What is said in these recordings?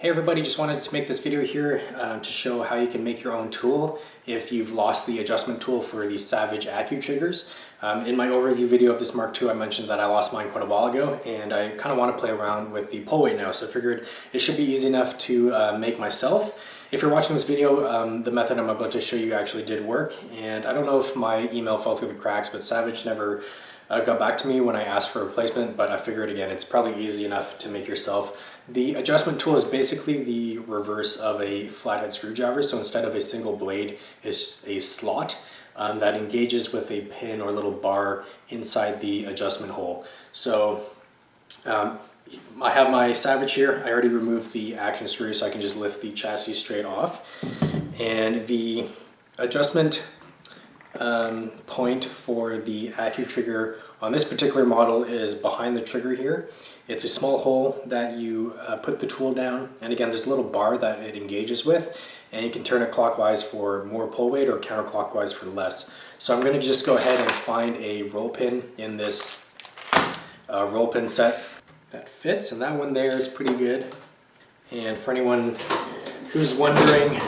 Hey everybody, just wanted to make this video here to show how you can make your own tool if you've lost the adjustment tool for the Savage AccuTriggers. In my overview video of this Mark II, I mentioned that I lost mine quite a while ago, and I kind of want to play around with the pull weight now, so I figured it should be easy enough to make myself. If you're watching this video, the method I'm about to show you actually did work, and I don't know if my email fell through the cracks, but Savage never got back to me when I asked for a replacement, but I figured again, it's probably easy enough to make yourself. The adjustment tool is basically the reverse of a flathead screwdriver, so instead of a single blade, it's a slot that engages with a pin or little bar inside the adjustment hole. So I have my Savage here. I already removed the action screw so I can just lift the chassis straight off. And the adjustment point for the AccuTrigger on this particular model is behind the trigger here. It's a small hole that you put the tool down, and again there's a little bar that it engages with, and you can turn it clockwise for more pull weight or counterclockwise for less. So I'm going to just go ahead and find a roll pin in this roll pin set that fits, and that one there is pretty good. And for anyone who's wondering,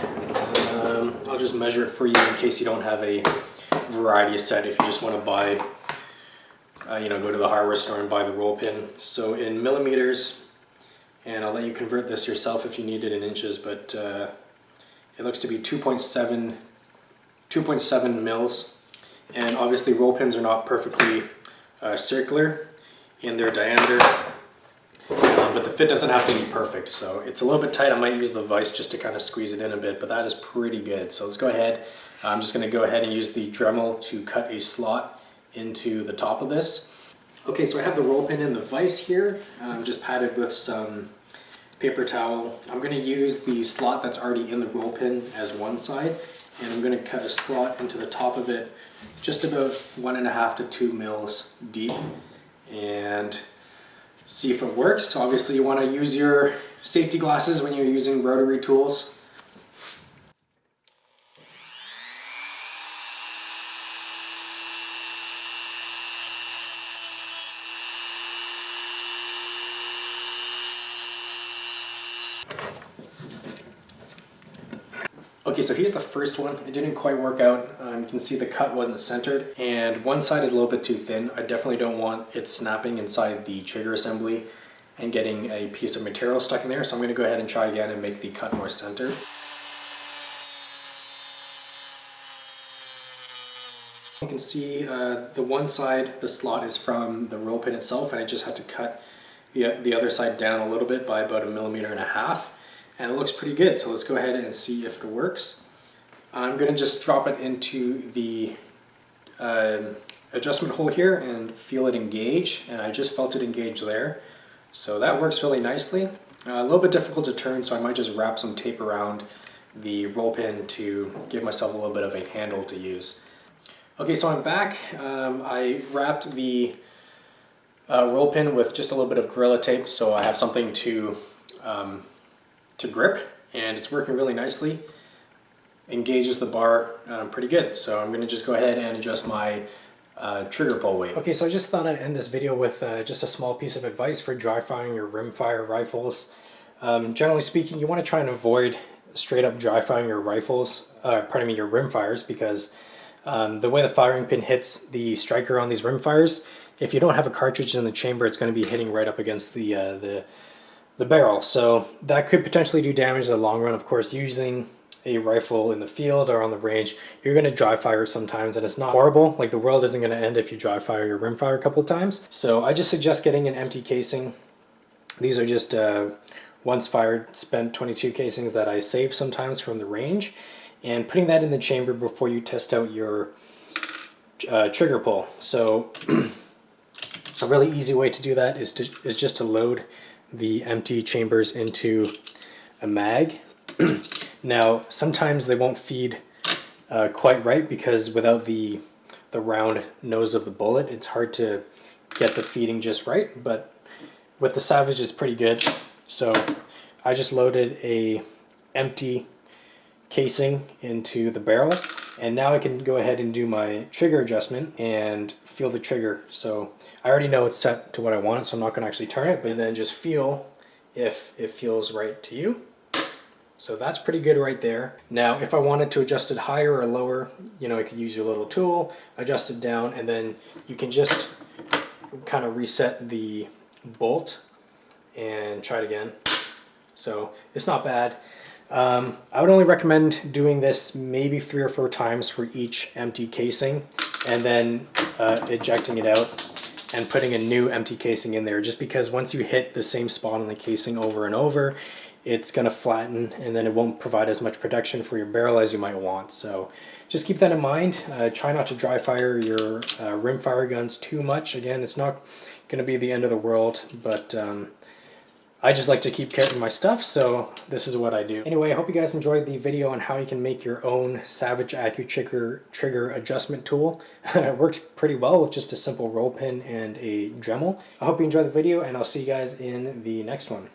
I'll just measure it for you in case you don't have a variety set, if you just want to buy go to the hardware store and buy the roll pin. So in millimeters, and I'll let you convert this yourself if you need it in inches, but it looks to be 2.7 mils. And obviously roll pins are not perfectly circular in their diameter, but the fit doesn't have to be perfect. So it's a little bit tight. I might use the vise just to kind of squeeze it in a bit, but that is pretty good. So let's go ahead. I'm just going to go ahead and use the Dremel to cut a slot into the top of this. Okay, so I have the roll pin in the vise here, just padded with some paper towel. I'm going to use the slot that's already in the roll pin as one side, and I'm going to cut a slot into the top of it just about 1.5 to 2 mils deep and see if it works. So obviously you want to use your safety glasses when you're using rotary tools. Okay, so here's the first one. It didn't quite work out. You can see the cut wasn't centered, and one side is a little bit too thin. I definitely don't want it snapping inside the trigger assembly and getting a piece of material stuck in there, so I'm going to go ahead and try again and make the cut more centered. You can see the one side, the slot is from the roll pin itself, and I just had to cut the other side down a little bit by about 1.5 millimeters. And it looks pretty good, so let's go ahead and see if it works. I'm going to just drop it into the adjustment hole here and feel it engage, and I just felt it engage there. So that works really nicely. A little bit difficult to turn, so I might just wrap some tape around the roll pin to give myself a little bit of a handle to use. Okay, so I'm back. I wrapped the roll pin with just a little bit of Gorilla Tape, so I have something to grip, and it's working really nicely. Engages the bar pretty good, so I'm going to just go ahead and adjust my trigger pull weight. Okay, so I just thought I'd end this video with just a small piece of advice for dry firing your rimfire rifles. Generally speaking, you want to try and avoid straight up dry firing your rifles, your rimfires, because the way the firing pin hits the striker on these rimfires, if you don't have a cartridge in the chamber, it's going to be hitting right up against the barrel, so that could potentially do damage in the long run. Of course, using a rifle in the field or on the range, you're going to dry fire sometimes, and it's not horrible. Like, the world isn't going to end if you dry fire your rimfire a couple of times. So I just suggest getting an empty casing. These are just once fired spent 22 casings that I save sometimes from the range, and putting that in the chamber before you test out your trigger pull. So a really easy way to do that is just to load the empty chambers into a mag. Now sometimes they won't feed quite right, because without the round nose of the bullet, it's hard to get the feeding just right, but with the Savage it's pretty good. So I just loaded a empty casing into the barrel, and now I can go ahead and do my trigger adjustment and feel the trigger. So I already know it's set to what I want, so I'm not going to actually turn it, but then just feel if it feels right to you. So that's pretty good right there. Now, if I wanted to adjust it higher or lower, you know, I could use your little tool, adjust it down, and then you can just kind of reset the bolt and try it again. So it's not bad. I would only recommend doing this maybe 3 or 4 times for each empty casing, and then ejecting it out and putting a new empty casing in there, just because once you hit the same spot on the casing over and over, it's going to flatten, and then it won't provide as much protection for your barrel as you might want. So just keep that in mind. Try not to dry fire your rim fire guns too much. Again, it's not going to be the end of the world, but I just like to keep carrying my stuff, so this is what I do. Anyway, I hope you guys enjoyed the video on how you can make your own Savage AccuTrigger adjustment tool. It worked pretty well with just a simple roll pin and a Dremel. I hope you enjoyed the video, and I'll see you guys in the next one.